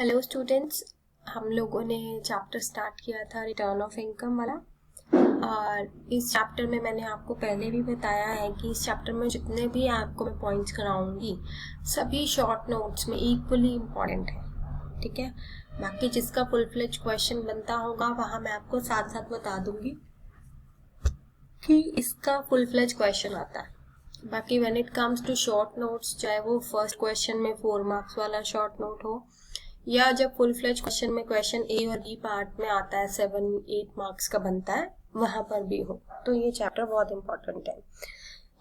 Hello students, हम लोगों ने चैप्टर स्टार्ट किया था रिटर्न ऑफ इनकम वाला। और इस चैप्टर में मैंने आपको पहले भी बताया है कि इस चैप्टर में जितने भी आपको मैं पॉइंट्स कराऊंगी सभी शॉर्ट नोट्स में इक्वली इम्पॉर्टेंट है। ठीक है, बाकी जिसका फुल फ्लेज क्वेश्चन बनता होगा वहाँ मैं आपको साथ साथ बता दूंगी कि इसका फुल फ्लेज क्वेश्चन आता है। बाकी when it comes to short notes, चाहे वो फर्स्ट क्वेश्चन में 4 मार्क्स वाला शॉर्ट नोट हो या जब फुल फ्लेज क्वेश्चन में क्वेश्चन ए और बी पार्ट में आता है 7-8 मार्क्स का बनता है, वहां पर भी हो, तो ये चैप्टर बहुत इंपॉर्टेंट है।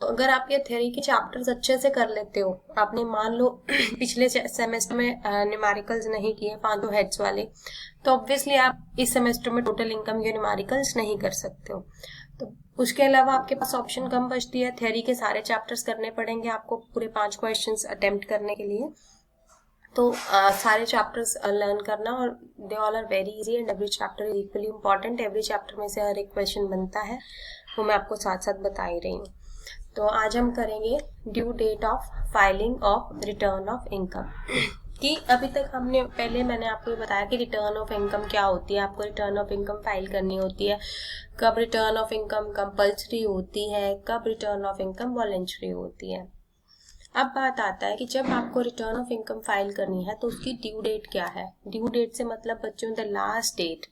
तो अगर आप ये थ्योरी के चैप्टर्स अच्छे से कर लेते हो, आपने मान लो पिछले सेमेस्टर में न्यूमेरिकल्स नहीं किए 5 हेड्स वाले, तो ऑब्वियसली आप इस सेमेस्टर में टोटल इनकम के न्यूमेरिकल्स नहीं कर सकते हो। तो उसके अलावा आपके पास ऑप्शन कम बचती है, थ्योरी के सारे चैप्टर्स करने पड़ेंगे आपको पूरे 5 क्वेश्चंस अटेम्प्ट करने के लिए। तो सारे चैप्टर्स लर्न करना, और they all are very easy and every chapter is equally important. Every chapter में से हर एक क्वेश्चन बनता है, वो मैं आपको साथ साथ बता ही रही हूँ। तो आज हम करेंगे due date of filing of return of income. कि अभी तक मैंने आपको बताया कि रिटर्न ऑफ इनकम क्या होती है, आपको रिटर्न ऑफ इनकम फाइल करनी होती है, कब रिटर्न ऑफ इनकम कंपल्सरी होती है, कब रिटर्न ऑफ इनकम वॉलंटरी होती है। अब बात आता है कि जब आपको रिटर्न ऑफ इनकम फाइल करनी है तो उसकी ड्यू डेट क्या है। ड्यू डेट से मतलब बच्चों द लास्ट डेट,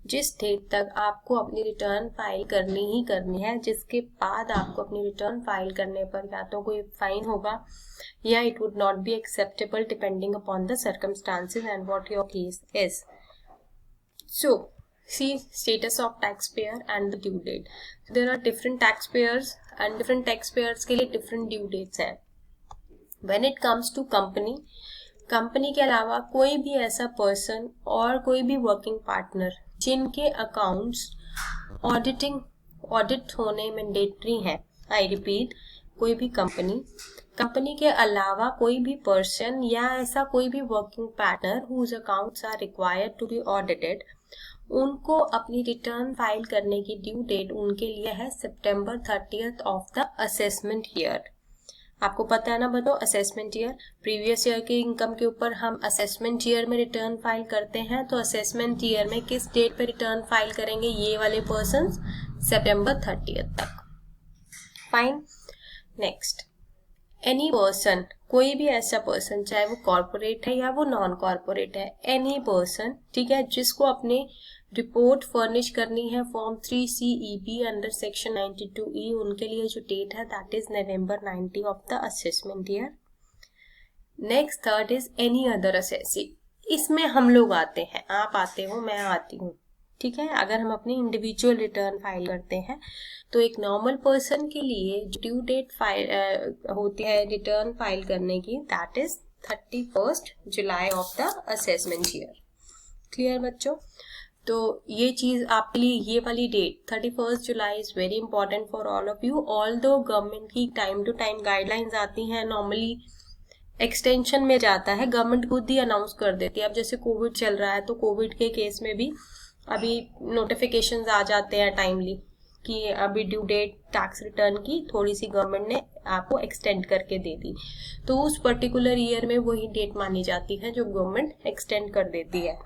जिस डेट तक आपको अपनी रिटर्न फाइल करनी ही करनी है, जिसके बाद आपको अपनी रिटर्न फाइल करने पर या तो कोई फाइन होगा या it would not be acceptable depending upon the circumstances and what your case is. So see status of taxpayer and the due date. So there are different taxpayers and different taxpayers के लिए different due dates हैं। When it comes to company के अलावा कोई भी ऐसा person और कोई भी वर्किंग पार्टनर जिनके अकाउंट्स ऑडिट होने मैंडेटरी हैं, आई रिपीट, कोई भी कंपनी के अलावा कोई भी पर्सन या ऐसा कोई भी working partner whose accounts are required to be audited, उनको अपनी रिटर्न फाइल करने की ड्यू डेट उनके लिए है September 30th of the assessment year. आपको पता है ना बच्चों, असेसमेंट ईयर प्रीवियस ईयर के इनकम के ऊपर हम असेसमेंट ईयर में रिटर्न फाइल करते हैं। तो असेसमेंट ईयर में किस डेट पे रिटर्न फाइल करेंगे ये वाले पर्सन? September 30th तक। फाइन। नेक्स्ट, एनी पर्सन, कोई भी ऐसा पर्सन, चाहे वो कॉर्पोरेट है या वो नॉन कॉर्पोरेट है, एनी पर्सन, ठीक है, जिसको अपने रिपोर्ट फर्निश करनी है form 3CEB under section 92E, उनके लिए जो डेट है that is November 90 of the assessment year. Next, third is any other assessee. इसमें हम लोग आते हैं, आप आते हो, मैं आती हूँ, ठीक है। अगर हम अपनी इंडिविजुअल रिटर्न फाइल करते हैं तो एक नॉर्मल पर्सन के लिए ड्यू डेट फाइल होती है रिटर्न फाइल करने की, that is 31st July of the assessment year. Clear बच्चों? तो ये चीज आपके लिए, ये वाली date 31st July is very important for all of you. Although government की टाइम टू टाइम गाइडलाइंस आती हैं, नॉर्मली एक्सटेंशन में जाता है, गवर्नमेंट खुद ही अनाउंस कर देती है। अब जैसे कोविड चल रहा है तो कोविड के केस में भी अभी नोटिफिकेशंस आ जाते हैं टाइमली कि अभी ड्यू डेट टैक्स रिटर्न की थोड़ी सी गवर्नमेंट ने आपको एक्सटेंड करके दे दी, तो उस पर्टिकुलर ईयर में वही डेट मानी जाती है जो गवर्नमेंट एक्सटेंड कर देती है।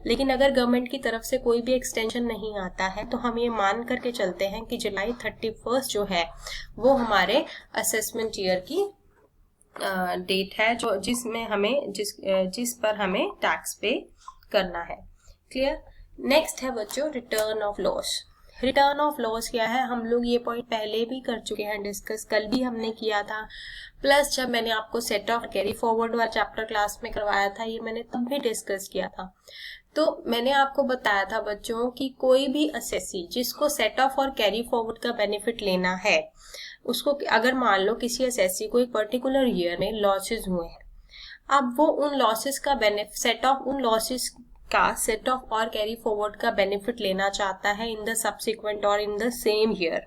लेकिन अगर गवर्नमेंट की तरफ से कोई भी एक्सटेंशन नहीं आता है तो हम ये मान करके चलते हैं कि जुलाई 31st जो है वो हमारे असेसमेंट ईयर की डेट है, जो जिसमें हमें जिस पर हमें टैक्स पे करना है। क्लियर? नेक्स्ट है बच्चों return of loss. Return of loss क्या है? हम लोग ये पॉइंट पहले भी कर चुके हैं डिस्कस, कल भी हमने किया था, प्लस जब मैंने आपको सेट ऑफ कैरी फॉरवर्ड वाला चैप्टर क्लास में करवाया था, ये मैंने तब भी डिस्कस किया था। तो मैंने आपको बताया था बच्चों कि कोई भी असेसी जिसको सेट ऑफ और कैरी फॉरवर्ड का बेनिफिट लेना है, उसको अगर मान लो किसी असेसी को एक पर्टिकुलर ईयर में लॉसेस हुए हैं, अब वो उन लॉसेस का सेट ऑफ और कैरी फॉरवर्ड का बेनिफिट लेना चाहता है इन द सब्सिक्वेंट और इन द सेम ईयर,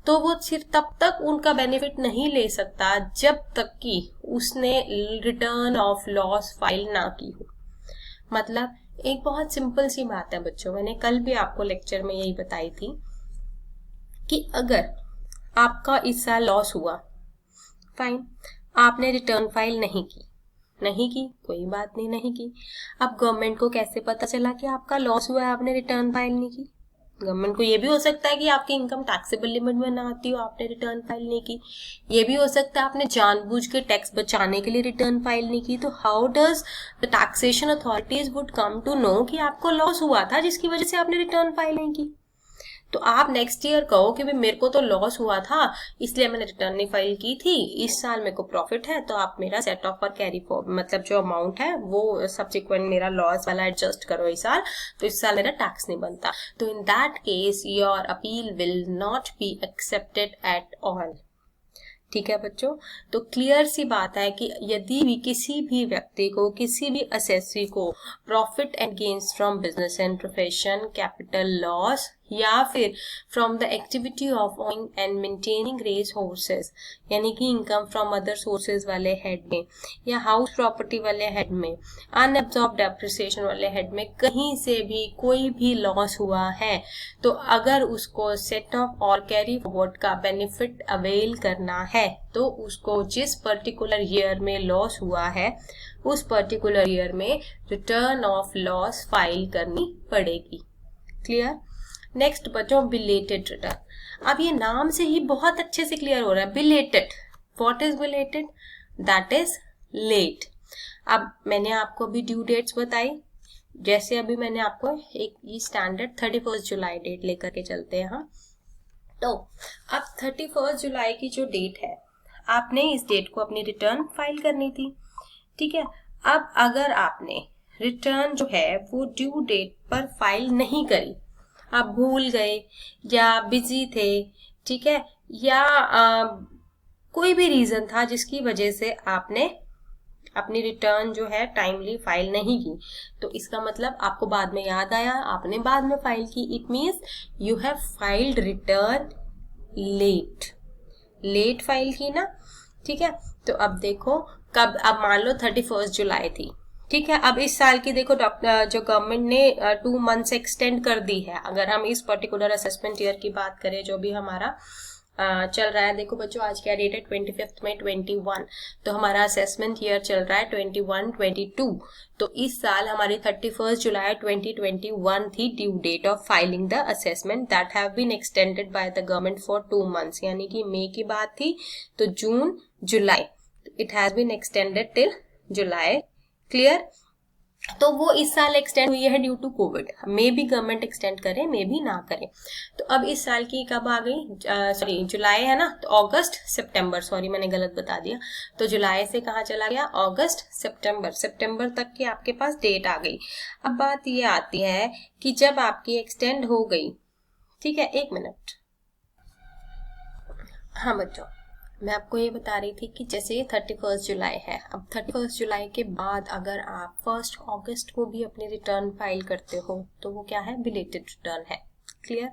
तो वो सिर्फ तब तक उनका बेनिफिट नहीं ले सकता जब तक कि उसने रिटर्न ऑफ लॉस फाइल ना की हो। मतलब एक बहुत सिंपल सी बात है बच्चों, मैंने कल भी आपको लेक्चर में यही बताई थी कि अगर आपका इस साल लॉस हुआ, फाइन, आपने रिटर्न फाइल नहीं की, नहीं की, कोई बात नहीं, नहीं की। अब गवर्नमेंट को कैसे पता चला कि आपका लॉस हुआ है, आपने रिटर्न फाइल नहीं की? गवर्नमेंट को ये भी हो सकता है कि आपकी इनकम टैक्सेबल लिमिट में ना आती हो, आपने रिटर्न फाइल नहीं की। ये भी हो सकता है आपने जानबूझ के टैक्स बचाने के लिए रिटर्न फाइल नहीं की। तो how does the taxation authorities would come to know कि आपको लॉस हुआ था जिसकी वजह से आपने रिटर्न फाइल नहीं की? तो आप नेक्स्ट ईयर कहो कि भाई मेरे को तो लॉस हुआ था इसलिए मैंने रिटर्न नहीं फाइल की थी, इस साल मेरे को प्रॉफिट है, तो आप मेरा सेट ऑफ और कैरी फॉरवर्ड मतलब जो अमाउंट है वो सब्सिक्वेंट मेरा लॉस वाला एडजस्ट करो इस साल, तो इस साल मेरा टैक्स नहीं बनता। तो in that case your appeal will not be accepted at all. ठीक है बच्चों, तो क्लियर सी बात है कि यदि भी किसी भी व्यक्ति को, किसी भी असेसी को profit and gains from business and profession, capital loss या फिर from the activity of owning and maintaining race horses यानी कि इनकम फ्रॉम अदर सोर्सेज वाले हेड में या हाउस प्रॉपर्टी वाले हेड में, अनअब्सॉर्ब्ड डेप्रिसिएशन वाले हेड में कहीं से भी कोई भी लॉस हुआ है, तो अगर उसको सेट ऑफ और कैरी फॉरवर्ड का बेनिफिट अवेल करना है तो उसको जिस पर्टिकुलर ईयर में लॉस हुआ है उस पर्टिकुलर ईयर में रिटर्न ऑफ लॉस फाइल करनी पड़ेगी। क्लियर? नेक्स्ट बच्चों, बिलेटेड रिटर्न। अब ये नाम से ही बहुत अच्छे से क्लियर हो रहा है, belated. What is belated? That is late. अब मैंने आपको अभी ड्यू डेट्स बताई, जैसे अभी मैंने आपको एक ये स्टैंडर्ड 31 जुलाई डेट लेकर के चलते हैं। हाँ, तो अब 31 जुलाई की जो डेट है, आपने इस डेट को अपनी रिटर्न फाइल करनी थी। ठीक है, अब अगर आपने रिटर्न जो है वो ड्यू डेट पर फाइल नहीं करी, आप भूल गए या बिजी थे, ठीक है, या कोई भी रीजन था जिसकी वजह से आपने अपनी रिटर्न जो है टाइमली फाइल नहीं की, तो इसका मतलब आपको बाद में याद आया, आपने बाद में फाइल की। It means you have filed return late file की ना। ठीक है, तो अब देखो कब, अब मान लो 31 जुलाई थी, ठीक है, अब इस साल की देखो जो गवर्नमेंट ने 2 मंथ्स एक्सटेंड कर दी है। अगर हम इस पर्टिकुलर असेसमेंट ईयर की बात करें जो भी हमारा चल रहा है, देखो बच्चों आज क्या डेट है, 25 मई 21, तो हमारा असेसमेंट ईयर चल रहा है 21-22। तो इस साल हमारी 31 जुलाई 2021 थी due date of filing the assessment, that have been extended by the government for 2 months, यानी कि मई की बात थी तो जून जुलाई, it has been extended till July. Clear? तो वो इस साल एक्सटेंड हुई है ड्यू टू कोविड, मे भी गवर्नमेंट एक्सटेंड करे, मे भी ना करे। तो अब इस साल की कब आ गई, सॉरी जुलाई है ना, तो अगस्त सितंबर, सॉरी मैंने गलत बता दिया, तो जुलाई से कहाँ चला गया, अगस्त सितंबर तक की आपके पास डेट आ गई। अब बात ये आती है कि जब आपकी एक्सटेंड हो गई, ठीक है, 1 मिनट, हाँ बच्चों मैं आपको ये बता रही थी कि जैसे ये 31 जुलाई है, अब 31 जुलाई के बाद अगर आप 1 अगस्त को भी अपनी रिटर्न फाइल करते हो तो वो क्या है, बिलेटेड रिटर्न है। क्लियर?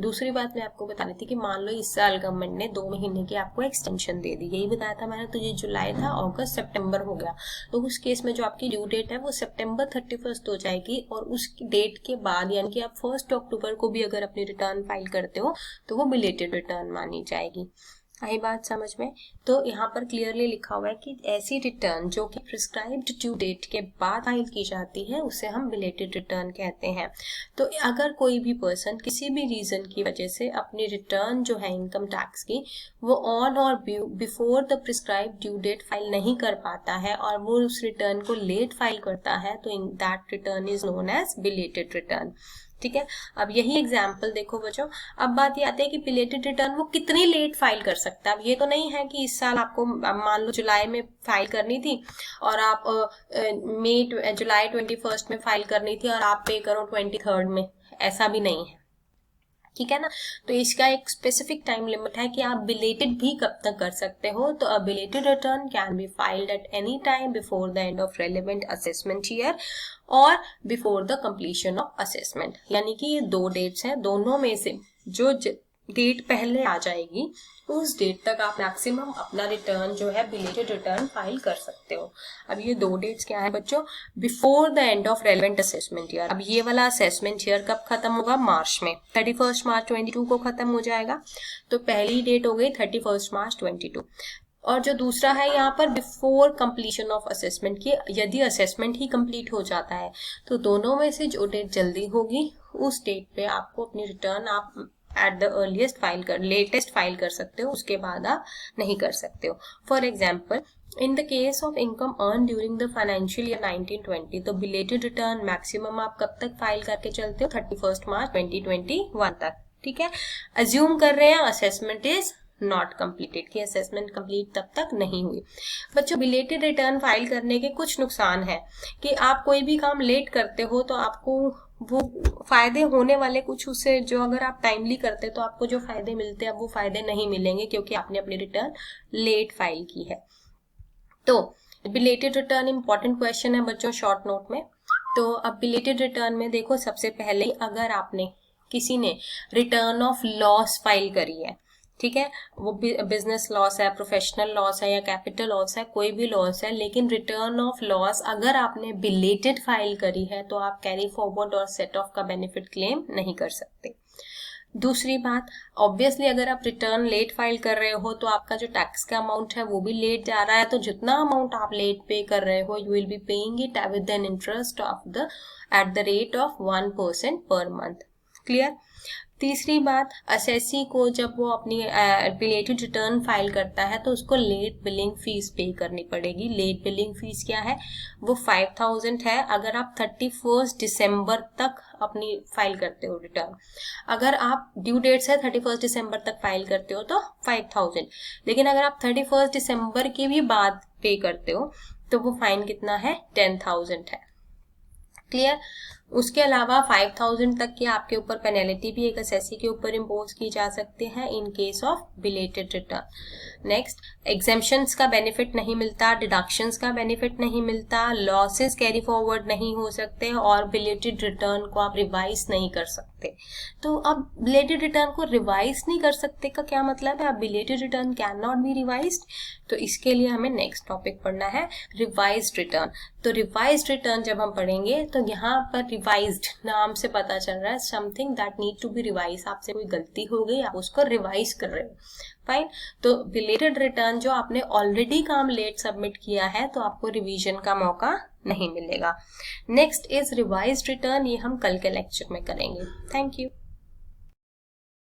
दूसरी बात मैं आपको बता रही थी कि मान लो इस साल गवर्नमेंट ने 2 महीने की आपको एक्सटेंशन दे दी, यही बताया था मैंने, तो ये जुलाई था, अगस्त सितंबर हो गया, तो उस केस में जो आपकी ड्यू डेट है वो सितंबर 31 हो जाएगी, और उस डेट के बाद यानी कि आप 1 अक्टूबर को भी अगर अपनी रिटर्न फाइल करते हो तो वो बिलेटेड रिटर्न मानी जाएगी। आई बात समझ में? तो यहाँ पर क्लियरली लिखा हुआ है कि ऐसी रिटर्न जो कि प्रिस्क्राइब्ड ड्यू डेट के बाद फाइल की जाती है उसे हम बिलेटेड रिटर्न कहते हैं। तो अगर कोई भी पर्सन किसी भी रीजन की वजह से अपनी रिटर्न जो है इनकम टैक्स की वो on or before the prescribed due date file नहीं कर पाता है और वो उस रिटर्न को लेट फाइल करता है, तो in that return is known as belated return. ठीक है, अब यही एग्जाम्पल देखो बच्चों, अब बात ये आती है कि बिलेटेड रिटर्न वो कितनी लेट फाइल कर सकता है। अब ये तो नहीं है कि इस साल आपको मान लो जुलाई में फाइल करनी थी और आप जुलाई 21 में फाइल करनी थी और आप पे करो 23 में, ऐसा भी नहीं है। ठीक है ना, तो इसका एक स्पेसिफिक टाइम लिमिट है कि आप बिलेटेड भी कब तक कर सकते हो। तो a belated return can be filed at any time before the end of relevant assessment year और before the completion of assessment, यानी कि ये 2 डेट्स हैं, दोनों में से जो डेट पहले आ जाएगी उस डेट तक आप मैक्सिमम अपना रिटर्न जो है बिलेटेड रिटर्न फाइल कर सकते हो। अब ये 2 डेट्स क्या है बच्चों, before the end of relevant assessment year. अब ये वाला असेसमेंट ईयर कब खत्म होगा, मार्च में, 31 मार्च 22 को खत्म हो जाएगा, तो पहली डेट हो गई 31 मार्च 22। और जो दूसरा है यहाँ पर बिफोर कंप्लीशन ऑफ असेसमेंट की, यदि असेसमेंट ही कंप्लीट हो जाता है तो दोनों में से जो डेट जल्दी होगी उस डेट पे आपको अपनी रिटर्न आप at the earliest latest file कर सकते हो, उसके बाद आप नहीं कर सकते हो। For example, in the case of income earn during the financial year 1920, तो बिलेटेड रिटर्न मैक्सिमम आप कब तक फाइल करके चलते हो? 31 मार्च 2021 तक। ठीक है, अज्यूम कर रहे हैं असेसमेंट इज नॉट कंप्लीटेड, कि असेसमेंट कंप्लीट तब तक नहीं हुई। बच्चों, बिलेटेड रिटर्न फाइल करने के कुछ नुकसान है कि आप कोई भी काम लेट करते हो तो आपको वो फायदे होने वाले कुछ उससे, जो अगर आप टाइमली करते तो आपको जो फायदे मिलते हैं अब वो फायदे नहीं मिलेंगे क्योंकि आपने अपनी रिटर्न लेट फाइल की है। तो बिलेटेड रिटर्न इंपॉर्टेंट क्वेश्चन है बच्चों शॉर्ट नोट में। तो अब बिलेटेड रिटर्न में देखो, सबसे पहले अगर आपने किसी ने रिटर्न ऑफ लॉस फाइल करी है, ठीक है, वो बिजनेस लॉस है, प्रोफेशनल लॉस है या कैपिटल लॉस है, कोई भी लॉस है, लेकिन रिटर्न ऑफ लॉस अगर आपने बिलेटेड फाइल करी है तो आप कैरी फॉरवर्ड और सेट ऑफ का बेनिफिट क्लेम नहीं कर सकते। दूसरी बात, ऑब्वियसली अगर आप रिटर्न लेट फाइल कर रहे हो तो आपका जो टैक्स का अमाउंट है वो भी लेट जा रहा है, तो जितना अमाउंट आप लेट पे कर रहे हो you will be paying it with an interest of the at the rate of 1% per month. Clear? तीसरी बात, असेसी को जब वो अपनी बिलेटेड रिटर्न फाइल करता है तो उसको लेट बिलिंग फीस पे करनी पड़ेगी। लेट बिलिंग फीस क्या है? वो 5000 है अगर आप 31 दिसंबर तक अपनी फाइल करते हो रिटर्न। अगर आप ड्यू डेट से 31 दिसंबर तक फाइल करते हो तो 5000, लेकिन अगर आप 31 दिसंबर के भी बाद पे करते हो तो वो फाइन कितना है? 10,000 है। क्लियर? उसके अलावा 5000 तक की आपके ऊपर पेनल्टी भी एक असेसी के ऊपर इम्पोज की जा सकती है in case of belated return. Next, exemptions का बेनिफिट नहीं मिलता, डिडक्शंस का बेनिफिट नहीं मिलता, लॉसेस कैरी फॉरवर्ड नहीं हो सकते और बिलेटेड रिटर्न को आप रिवाइज नहीं कर सकते। तो अब बिलेटेड रिटर्न को रिवाइज नहीं कर सकते का क्या मतलब है? अब belated return can not be revised, तो इसके लिए हमें नेक्स्ट टॉपिक पढ़ना है रिवाइज्ड रिटर्न। तो रिवाइज्ड रिटर्न जब हम पढ़ेंगे तो यहाँ पर रिवाइज्ड नाम से पता चल रहा है something that need to be revise, आपसे कोई गलती हो गई, आप उसको रिवाइज कर रहे हो। फाइन। तो बिलेटेड रिटर्न जो आपने ऑलरेडी काम लेट सबमिट किया है तो आपको रिवीजन का मौका नहीं मिलेगा। नेक्स्ट इज रिवाइज्ड रिटर्न, ये हम कल के लेक्चर में करेंगे। Thank you.